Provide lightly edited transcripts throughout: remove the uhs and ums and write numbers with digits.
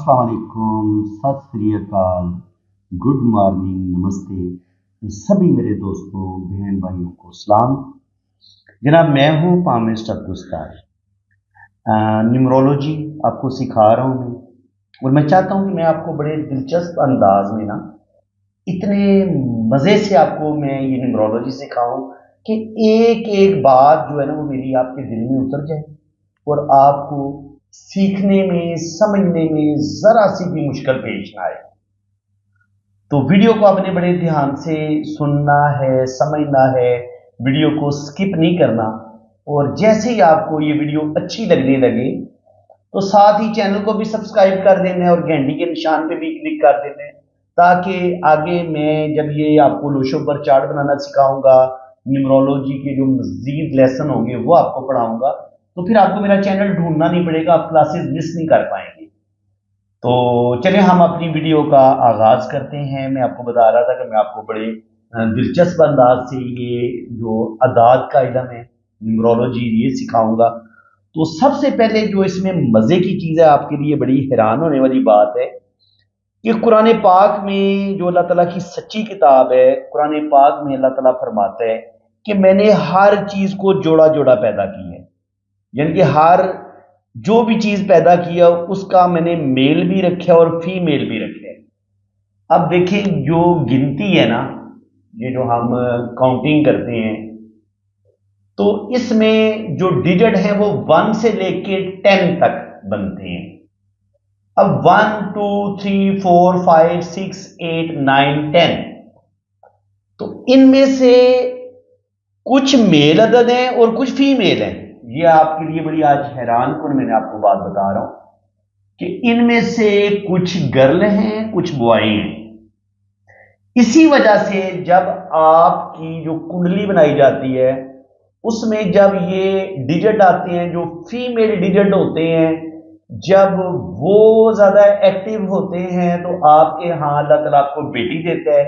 अस्सलाम वालेकुम, सत श्री अकाल, गुड मॉर्निंग, नमस्ते सभी मेरे दोस्तों बहन भाइयों को सलाम। जनाब मैं हूँ पामिस्ट अब्दुस्तार, न्यूमरोलॉजी आपको सिखा रहा हूँ मैं, और मैं चाहता हूँ कि मैं आपको बड़े दिलचस्प अंदाज में ना इतने मज़े से आपको मैं ये न्यूमरोलॉजी सिखाऊं कि एक एक बात जो है ना वो मेरी आपके दिल में उतर जाए और आपको सीखने में समझने में जरा सी भी मुश्किल पेश ना आए। तो वीडियो को आपने बड़े ध्यान से सुनना है, समझना है, वीडियो को स्किप नहीं करना। और जैसे ही आपको ये वीडियो अच्छी लगने लगे तो साथ ही चैनल को भी सब्सक्राइब कर देना है और घंटी के निशान पे भी क्लिक कर देना है, ताकि आगे मैं जब ये आपको लोशो पर चार्ट बनाना सिखाऊंगा, न्यूमरोलॉजी के जो मजीद लेसन होंगे वो आपको पढ़ाऊंगा, तो फिर आपको मेरा चैनल ढूंढना नहीं पड़ेगा, आप क्लासेस मिस नहीं कर पाएंगे। तो चलिए हम अपनी वीडियो का आगाज करते हैं। मैं आपको बता रहा था कि मैं आपको बड़े दिलचस्प अंदाज से ये जो अदाद का इल्म है, न्यूमरोलॉजी, ये सिखाऊंगा। तो सबसे पहले जो इसमें मजे की चीज है, आपके लिए बड़ी हैरान होने वाली बात है कि कुरान पाक में जो अल्लाह ताला की सच्ची किताब है, कुरान पाक में अल्लाह ताला फरमाता है कि मैंने हर चीज को जोड़ा जोड़ा पैदा की है, यानी कि हर जो भी चीज पैदा किया उसका मैंने मेल भी रखा और फीमेल भी रखे है। अब देखिए जो गिनती है ना, ये जो हम काउंटिंग करते हैं, तो इसमें जो डिजिट है वो 1 से लेके 10 तक बनते हैं। अब 1 2 3 4 5 6 8 9 10, तो इनमें से कुछ मेल अदद हैं और कुछ फीमेल हैं। ये आपके लिए बड़ी आज हैरान कौन मैंने आपको बात बता रहा हूं कि इनमें से कुछ गर्ल हैं, कुछ बॉय हैं। इसी वजह से जब आपकी जो कुंडली बनाई जाती है उसमें जब ये डिजिट आते हैं, जो फीमेल डिजिट होते हैं, जब वो ज्यादा एक्टिव होते हैं तो आपके यहां अल्लाह ताला आपको बेटी देता है,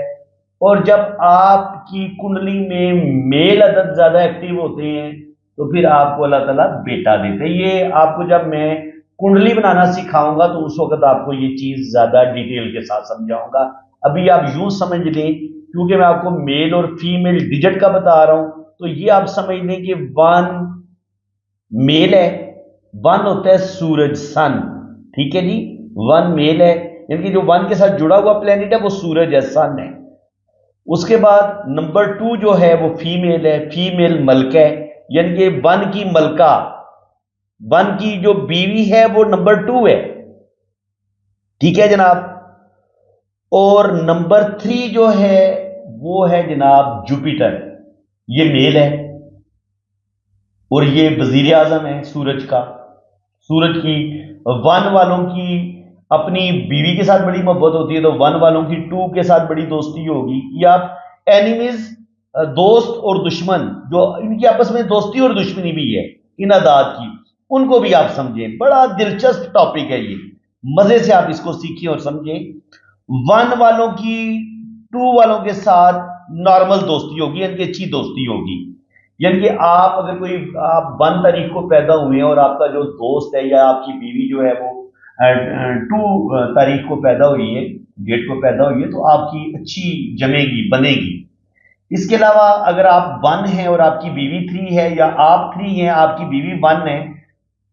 और जब आपकी कुंडली में मेल अदद ज्यादा एक्टिव होते हैं तो फिर आपको अल्लाह ताला बेटा देते हैं। ये आपको जब मैं कुंडली बनाना सिखाऊंगा तो उस वक्त आपको ये चीज ज्यादा डिटेल के साथ समझाऊंगा। अभी आप यूं समझ लें, क्योंकि मैं आपको मेल और फीमेल डिजिट का बता रहा हूं, तो ये आप समझ लें कि 1 मेल है, 1 होता है सूरज, सन, ठीक है जी। 1 मेल है, यानी कि जो 1 के साथ जुड़ा हुआ प्लेनेट है वो सूरज है, सन है। उसके बाद नंबर 2 जो है वो फीमेल है, फीमेल मलका है, यानी कि 1 की मलका, 1 की जो बीवी है वो नंबर 2 है, ठीक है जनाब। और नंबर 3 जो है वो है जनाब जुपिटर, ये मेल है और ये वजीर आजम है सूरज का। सूरज की 1 वालों की अपनी बीवी के साथ बड़ी मोहब्बत होती है, तो 1 वालों की 2 के साथ बड़ी दोस्ती होगी। या आप एनिमीज, दोस्त और दुश्मन, जो इनकी आपस में दोस्ती और दुश्मनी भी है इन अदाद की, उनको भी आप समझें। बड़ा दिलचस्प टॉपिक है ये, मजे से आप इसको सीखिए और समझें। 1 वालों की 2 वालों के साथ नॉर्मल दोस्ती होगी, यानी कि अच्छी दोस्ती होगी। यानी कि आप अगर कोई, आप 1 तारीख को पैदा हुए हैं और आपका जो दोस्त है या आपकी बीवी जो है वो 2 तारीख को पैदा हुई है, डेट को पैदा हुई है, तो आपकी अच्छी जमेगी, बनेगी। इसके अलावा अगर आप 1 हैं और आपकी बीवी 3 है, या आप 3 हैं आपकी बीवी 1 है,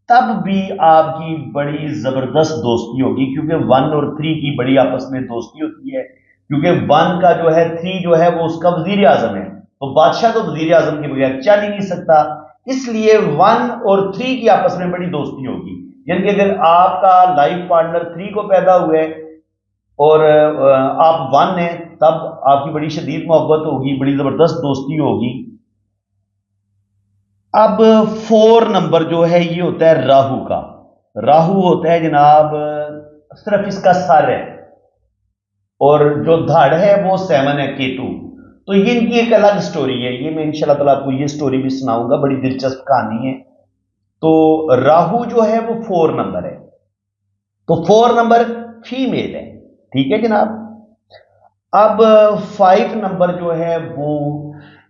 तब भी आपकी बड़ी जबरदस्त दोस्ती होगी, क्योंकि 1 और 3 की बड़ी आपस में दोस्ती होती है। क्योंकि 1 का जो है, 3 जो है वो उसका वजीर आजम है, तो बादशाह तो वजीर आजम के बगैर चल ही नहीं सकता, इसलिए 1 और 3 की आपस में बड़ी दोस्ती होगी। यानी कि अगर आपका लाइफ पार्टनर 3 को पैदा हुए और आप 1 हैं, तब आपकी बड़ी शदीद मोहब्बत होगी, बड़ी जबरदस्त दोस्ती होगी। अब 4 नंबर जो है ये होता है राहु का। राहु होता है जनाब, सिर्फ इसका सर है, और जो धड़ है वो 7 है, केतु। तो ये इनकी एक अलग स्टोरी है, ये मैं इंशाल्लाह ताला आपको ये स्टोरी भी सुनाऊंगा, बड़ी दिलचस्प कहानी है। तो राहु जो है वो 4 नंबर है, तो 4 नंबर फीमेल है, ठीक है जनाब। अब 5 नंबर जो है वो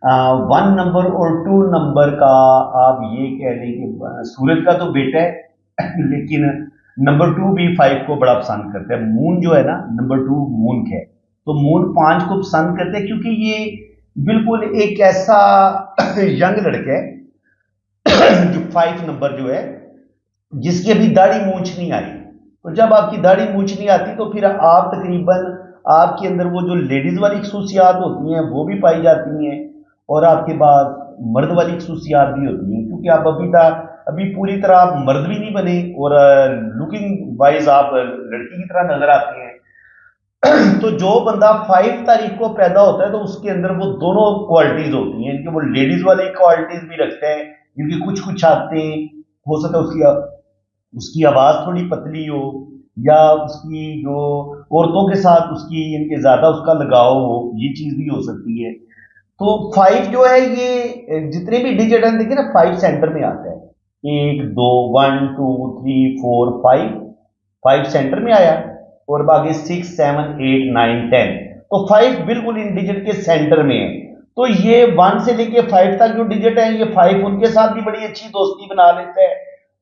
1 नंबर और 2 नंबर का, आप ये कह लें कि सूरज का तो बेटा है लेकिन नंबर 2 भी 5 को बड़ा पसंद करते हैं। मून जो है ना, नंबर 2 मून है, तो मून 5 को पसंद करते हैं क्योंकि ये बिल्कुल एक ऐसा यंग लड़का है जो 5 नंबर जो है, जिसकी अभी दाढ़ी मूंछ नहीं आई। तो जब आपकी दाढ़ी मूंछ नहीं आती तो फिर आप तकरीबन, आपके अंदर वो जो लेडीज वाली खसूसियात होती हैं वो भी पाई जाती हैं, और आपके पास मर्द वाली खसूसियात भी होती हैं, क्योंकि आप अभी पूरी तरह आप मर्द भी नहीं बने, और लुकिंग वाइज आप लड़की की तरह नजर आते हैं। तो जो बंदा 5 तारीख को पैदा होता है तो उसके अंदर वो दोनों क्वालिटीज होती हैं, इनके वो लेडीज वाली क्वालिटीज भी रखते हैं, जिनकी कुछ कुछ आते हैं। हो सकता है उसकी उसकी आवाज थोड़ी पतली हो, या उसकी जो औरतों के साथ उसकी इनके ज्यादा उसका लगाव हो, ये चीज भी हो सकती है। तो 5 जो है ये जितने भी डिजिट हैं देखिए ना, 5 सेंटर में आता है। एक दो, 1 2 3 4 5, 5 सेंटर में आया, और बाकी 6 7 8 9 10, तो 5 बिल्कुल इन डिजिट के सेंटर में है। तो ये 1 से लेके 5 तक जो डिजिट है, ये 5 उनके साथ भी बड़ी अच्छी दोस्ती बना लेता है,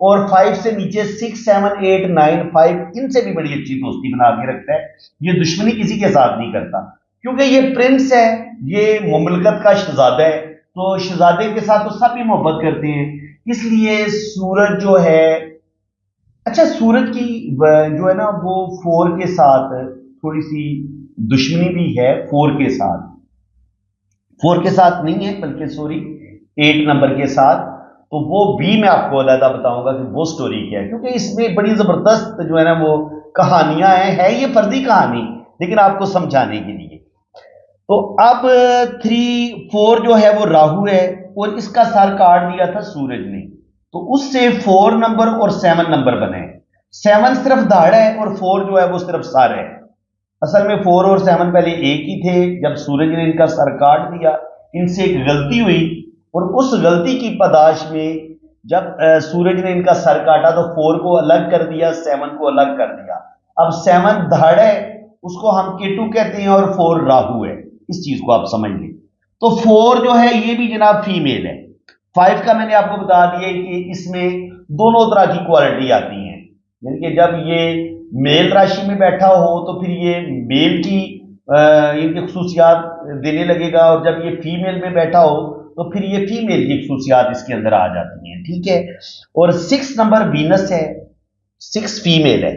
और 5 से नीचे 6 7 8 9 5 इनसे भी बड़ी अच्छी दोस्ती बना के रखता है। ये दुश्मनी किसी के साथ नहीं करता, क्योंकि ये प्रिंस है, ये मुमलकत का शहजादा है, तो शहजादे के साथ तो सभी मोहब्बत करते हैं। इसलिए सूरज जो है, अच्छा सूरज की जो है ना वो 4 के साथ थोड़ी सी दुश्मनी भी है। 4 के साथ, 4 के साथ नहीं है बल्कि सॉरी 8 नंबर के साथ, तो वो भी मैं आपको अलग बताऊंगा कि वो स्टोरी क्या है, क्योंकि इसमें बड़ी जबरदस्त जो है ना वो कहानियां हैं। है ये फर्जी कहानी, लेकिन आपको समझाने के लिए। तो अब 3 4 जो है वो राहु है, और इसका सर काट दिया था सूरज ने, तो उससे 4 नंबर और 7 नंबर बने। 7 सिर्फ दाढ़ है, और 4 जो है वो सिर्फ सर है। असल में 4 और 7 पहले एक ही थे, जब सूरज ने इनका सर काट दिया, इनसे एक गलती हुई, और उस गलती की पदाश में जब सूरज ने इनका सर काटा तो 4 को अलग कर दिया, 7 को अलग कर दिया। अब 7 धड़ है, उसको हम केटू कहते हैं, और 4 राहु है। इस चीज को आप समझ लें। तो 4 जो है ये भी जनाब फीमेल है। 5 का मैंने आपको बता दिया कि इसमें दोनों तरह की क्वालिटी आती हैं, यानी कि जब ये मेल राशि में बैठा हो तो फिर ये मेल की इनकी खसूसियात देने लगेगा, और जब ये फीमेल में बैठा हो तो फिर ये फीमेल की खसूसियात इसके अंदर आ जाती हैं, ठीक है। और 6 नंबर वीनस है, 6 फीमेल है,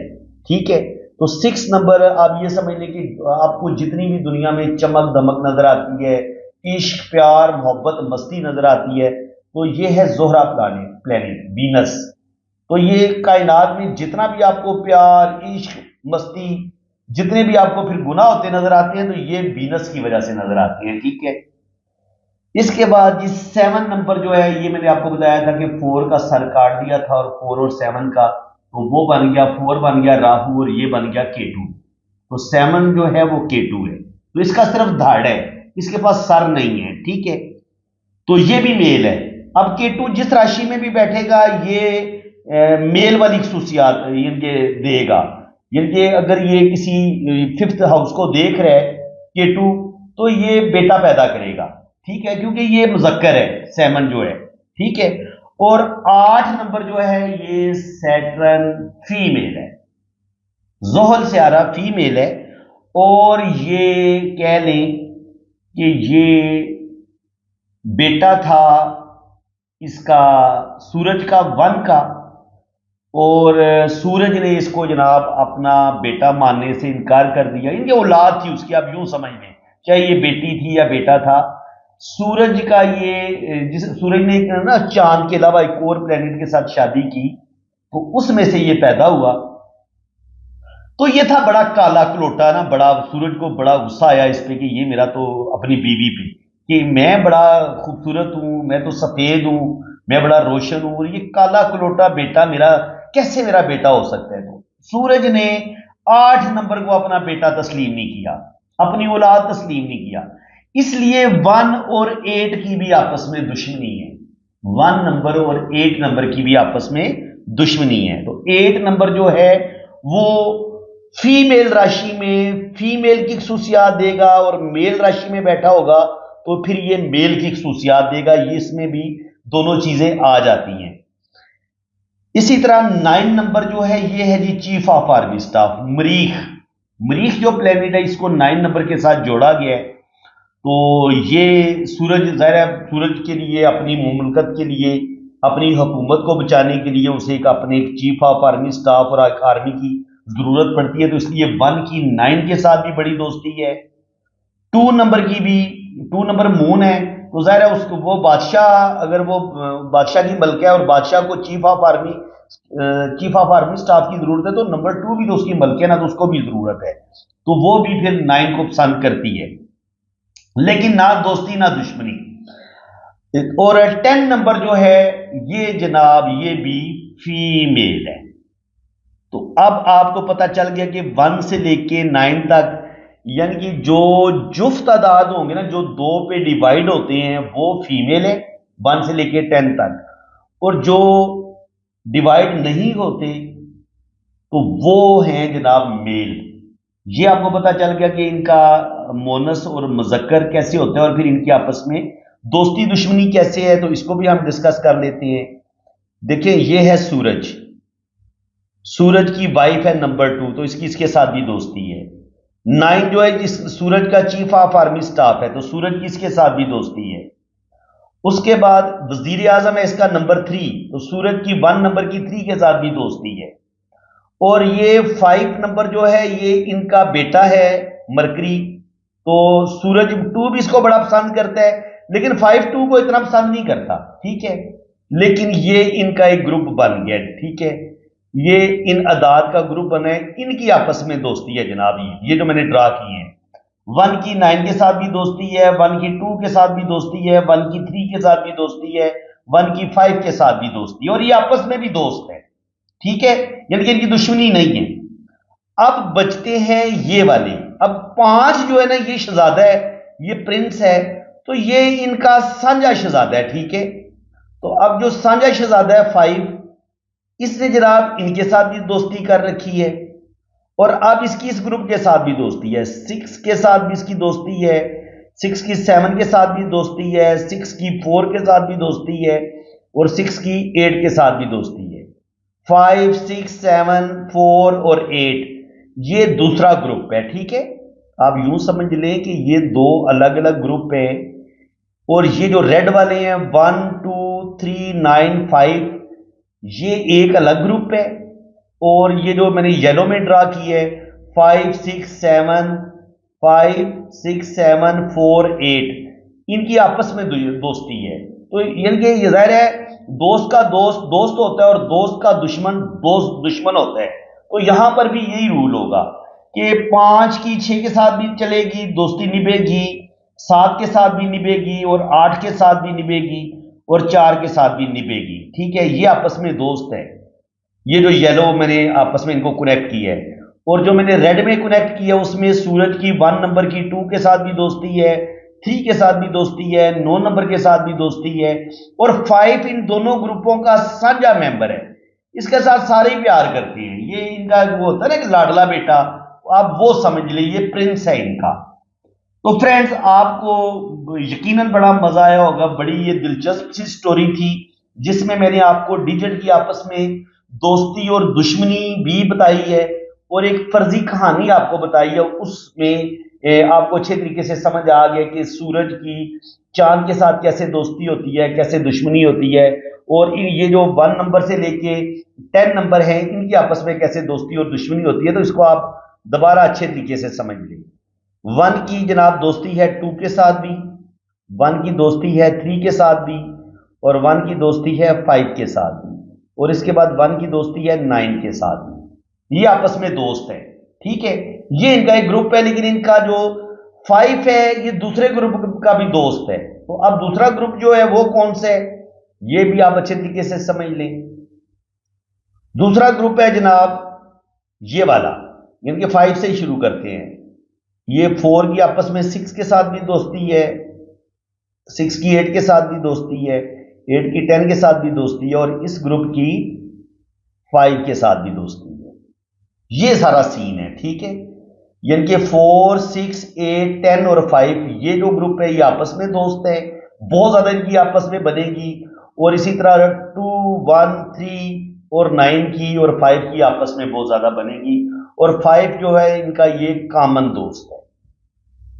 ठीक है। तो 6 नंबर आप ये समझ लें कि आपको जितनी भी दुनिया में चमक दमक नजर आती है, इश्क प्यार मोहब्बत मस्ती नजर आती है, तो ये है जोहरा प्लेनेट वीनस। तो ये कायनात में जितना भी आपको प्यार इश्क मस्ती, जितने भी आपको फिर गुनाह होते नजर आते हैं, तो ये वीनस की वजह से नजर आते हैं, ठीक है। इसके बाद जी 7 नंबर जो है, ये मैंने आपको बताया था कि 4 का सर काट दिया था, और 4 और 7 का, तो वो बन गया 4 बन गया राहु, और ये बन गया केतु। तो 7 जो है वो केतु है, तो इसका सिर्फ धाड़ है, इसके पास सर नहीं है, ठीक है। तो ये भी मेल है। अब केतु जिस राशि में भी बैठेगा ये मेल वाली खसूसियात इनके देगा। इनके अगर ये किसी 5th हाउस को देख रहा है केतु, तो ये बेटा पैदा करेगा, ठीक है, क्योंकि ये मुजक्कर है 7 जो है, ठीक है। और 8 नंबर जो है ये सैटर्न फीमेल है, जोहल से आ रहा फीमेल है, और ये कह लें कि ये बेटा था इसका सूरज का 1 का, और सूरज ने इसको जनाब अपना बेटा मानने से इनकार कर दिया। इनकी औलाद थी उसकी, आप यूं समझ लें, चाहे ये बेटी थी या बेटा था। सूरज का ये जिस सूरज ने ना चांद के अलावा एक और प्लेनेट के साथ शादी की, तो उसमें से ये पैदा हुआ। तो ये था बड़ा काला कलोटा ना, बड़ा सूरज को बड़ा गुस्सा आया इस पे कि ये मेरा तो अपनी बीवी पे, कि मैं बड़ा खूबसूरत हूं, मैं तो सफेद हूं, मैं बड़ा रोशन हूं, और ये काला कलोटा बेटा मेरा कैसे मेरा बेटा हो सकता है। तो सूरज ने 8 नंबर को अपना बेटा तस्लीम नहीं किया, अपनी औलाद तस्लीम नहीं किया। इसलिए 1 और 8 की भी आपस में दुश्मनी है। 1 नंबर और 8 नंबर की भी आपस में दुश्मनी है। तो 8 नंबर जो है वो फीमेल राशि में फीमेल की खसूसियात देगा, और मेल राशि में बैठा होगा तो फिर ये मेल की खसूसियात देगा। ये इसमें भी दोनों चीजें आ जाती हैं। इसी तरह 9 नंबर जो है ये है जी चीफ ऑफ आर्मी स्टाफ मरीख। मरीख जो प्लेनेट है इसको 9 नंबर के साथ जोड़ा गया है। तो ये सूरज ज़ाहिर है सूरज के लिए अपनी मुमलकत के लिए अपनी हुकूमत को बचाने के लिए उसे एक अपने एक चीफ ऑफ आर्मी स्टाफ और आर्मी की ज़रूरत पड़ती है। तो इसलिए 1 की 9 के साथ भी बड़ी दोस्ती है। 2 नंबर की भी 2 नंबर मून है। तो ज़ाहिर है उसको वो बादशाह अगर वो बादशाह की मलक है और बादशाह को चीफ ऑफ आर्मी स्टाफ की जरूरत है तो नंबर 2 भी तो उसकी मलक है ना, तो उसको भी जरूरत है। तो वो भी फिर 9 को पसंद करती है, लेकिन ना दोस्ती ना दुश्मनी। और 10 नंबर जो है ये जनाब ये भी फीमेल है। तो अब आपको पता चल गया कि 1 से लेके 9 तक यानी कि जो जुफ्त तादाद होंगे ना जो 2 पे डिवाइड होते हैं वो फीमेल है 1 से लेके 10 तक, और जो डिवाइड नहीं होते तो वो हैं जनाब मेल। ये आपको पता चल गया कि इनका मोनस और मुज़क्कर कैसे होते हैं और फिर इनकी आपस में दोस्ती दुश्मनी कैसे है, तो इसको भी हम डिस्कस कर लेते हैं। देखिए ये है सूरज, सूरज की वाइफ है नंबर 2, तो इसकी इसके साथ भी दोस्ती है। 9 जो है जिस सूरज का चीफ ऑफ आर्मी स्टाफ है, तो सूरज की इसके साथ भी दोस्ती है। उसके बाद वजीर आजम है इसका नंबर 3, तो सूरज की 1 नंबर की 3 के साथ भी दोस्ती है। और ये 5 नंबर जो है ये इनका बेटा है मरकरी, तो सूरज 2 भी इसको बड़ा पसंद करता है, लेकिन 5 2 को इतना पसंद नहीं करता, ठीक है। लेकिन ये इनका एक ग्रुप बन गया, ठीक है। ये इन अदाद का ग्रुप बना है, इनकी आपस में दोस्ती है जनाब। ये जो मैंने ड्रा की है 1 की 9 के साथ भी दोस्ती है, 1 की 2 के साथ भी दोस्ती है, 1 की 3 के साथ भी दोस्ती है, 1 की 5 के साथ भी दोस्ती है, और ये आपस में भी दोस्त है, ठीक है। यानी कि इनकी दुश्मनी नहीं है। अब बचते हैं ये वाले। अब 5 जो है ना ये शहजादा है, ये प्रिंस है, तो ये इनका साझा शहजादा है, ठीक है। तो अब जो साझा शहजादा है 5, इसने जनाब इनके साथ भी दोस्ती कर रखी है, और अब इसकी इस ग्रुप के साथ भी दोस्ती है। 6 के साथ भी इसकी दोस्ती है, 6 की 7 के साथ भी दोस्ती है, 6 की 4 के साथ भी दोस्ती है, और 6 की 8 के साथ भी दोस्ती है। 5 6 7 4 और 8 ये दूसरा ग्रुप है, ठीक है। आप यूं समझ लें कि ये 2 अलग अलग ग्रुप है, और ये जो रेड वाले हैं 1 2 3 9 5 ये एक अलग ग्रुप है, और ये जो मैंने येलो में ड्रा की है 5 6 7 5 6 7 4 8 इनकी आपस में दोस्ती है। तो यानी कि ये जाहिर है दोस्त का दोस्त दोस्त होता है और दोस्त का दुश्मन दोस्त दुश्मन होता है। तो यहां पर भी यही रूल होगा कि 5 की 6 के साथ भी चलेगी, दोस्ती निभेगी, 7 के साथ भी निभेगी, और 8 के साथ भी निभेगी, और 4 के साथ भी निभेगी, ठीक है। ये आपस में दोस्त है। ये जो येलो मैंने आपस में इनको कनेक्ट किया है, और जो मैंने रेड में कनेक्ट किया उसमें सूरज की 1 नंबर की 2 के साथ भी दोस्ती है, 3 के साथ भी दोस्ती है, 9 नंबर के साथ भी दोस्ती है, और 5 इन दोनों ग्रुपों का साझा मेंबर है। इसके साथ सारे ही प्यार करते हैं। ये इनका वो होता है ना कि लाडला बेटा, आप वो समझ लीजिए प्रिंस है इनका। तो फ्रेंड्स आपको यकीनन बड़ा मजा आया होगा। बड़ी ये दिलचस्प सी स्टोरी थी जिसमें मैंने आपको डिजिट की आपस में दोस्ती और दुश्मनी भी बताई है, और एक फर्जी कहानी आपको बताई है। उसमें आपको अच्छे तरीके से समझ आ गया कि सूरज की चांद के साथ कैसे दोस्ती होती है, कैसे दुश्मनी होती है, और ये जो 1 नंबर से लेके 10 नंबर है इनकी आपस में कैसे दोस्ती और दुश्मनी होती है। तो इसको आप दोबारा अच्छे तरीके से समझ लें। 1 की जनाब दोस्ती है 2 के साथ भी, 1 की दोस्ती है 3 के साथ भी, और 1 की दोस्ती है 5 के साथ भी, और इसके बाद 1 की दोस्ती है 9 के साथ भी। ये आपस में दोस्त है, ठीक है। ये इनका एक ग्रुप है, लेकिन इनका जो 5 है ये दूसरे ग्रुप का भी दोस्त है। तो अब दूसरा ग्रुप जो है वो कौन सा है ये भी आप अच्छे तरीके से समझ लें। दूसरा ग्रुप है जनाब ये वाला, इनके 5 से ही शुरू करते हैं। ये 4 की आपस में 6 के साथ भी दोस्ती है, 6 की 8 के साथ भी दोस्ती है, 8 की 10 के साथ भी दोस्ती है, और इस ग्रुप की 5 के साथ भी दोस्ती है। ये सारा सीन है, ठीक है। यानी कि 4 6 8 10 और 5 ये जो ग्रुप है ये आपस में दोस्त है, बहुत ज्यादा इनकी आपस में बनेगी। और इसी तरह 2 1 3 और 9 की और 5 की आपस में बहुत ज्यादा बनेगी, और 5 जो है इनका ये कॉमन दोस्त है।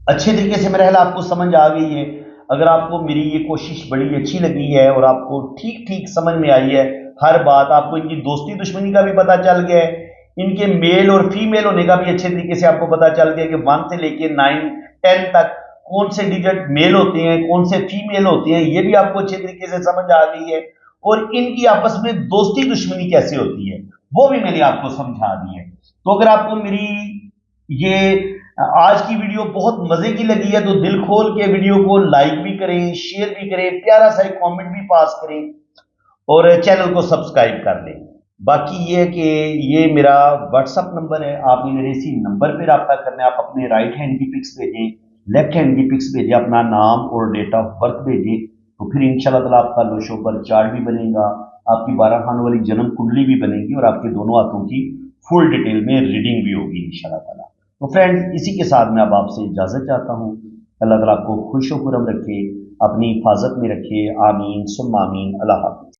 अच्छे तरीके से मेरा ख्याल आपको समझ आ गई है। अगर आपको मेरी ये कोशिश बड़ी अच्छी लगी है और आपको ठीक ठीक समझ में आई है हर बात, आपको इनकी दोस्ती दुश्मनी का भी पता चल गया है, इनके मेल और फीमेल होने का भी अच्छे तरीके से आपको पता चल गया कि 1 से लेके 9 10 तक कौन से डिजिट मेल होते हैं कौन से फीमेल होते हैं, ये भी आपको अच्छे तरीके से समझ आ गई है। और इनकी आपस में दोस्ती दुश्मनी कैसे होती है वो भी मैंने आपको समझा दी है। तो अगर आपको मेरी ये आज की वीडियो बहुत मजे की लगी है तो दिल खोल के वीडियो को लाइक भी करें, शेयर भी करें, प्यारा सा एक कमेंट भी पास करें और चैनल को सब्सक्राइब कर लें। बाकी ये है कि ये मेरा व्हाट्सअप नंबर है, आपने मेरे इसी नंबर पर रब्ता करना है। आप अपने राइट हैंड की पिक्स भेजें, लेफ्ट हैंड की पिक्स भेजें, अपना नाम और डेट ऑफ बर्थ भेजें, तो फिर इंशाल्लाह ताला आपका लोशो पर चार्ट भी बनेगा, आपकी 12 खान वाली जन्म कुंडली भी बनेगी और आपके दोनों हाथों की फुल डिटेल में रीडिंग भी होगी इंशाल्लाह ताला। तो फ्रेंड्स इसी के साथ मैं अब आपसे इजाजत चाहता हूँ। अल्लाह ताला आपको खुश खुरम रखे, अपनी हिफाजत में रखे, आमीन सुम्मा आमीन। अल्लाह हाफिज।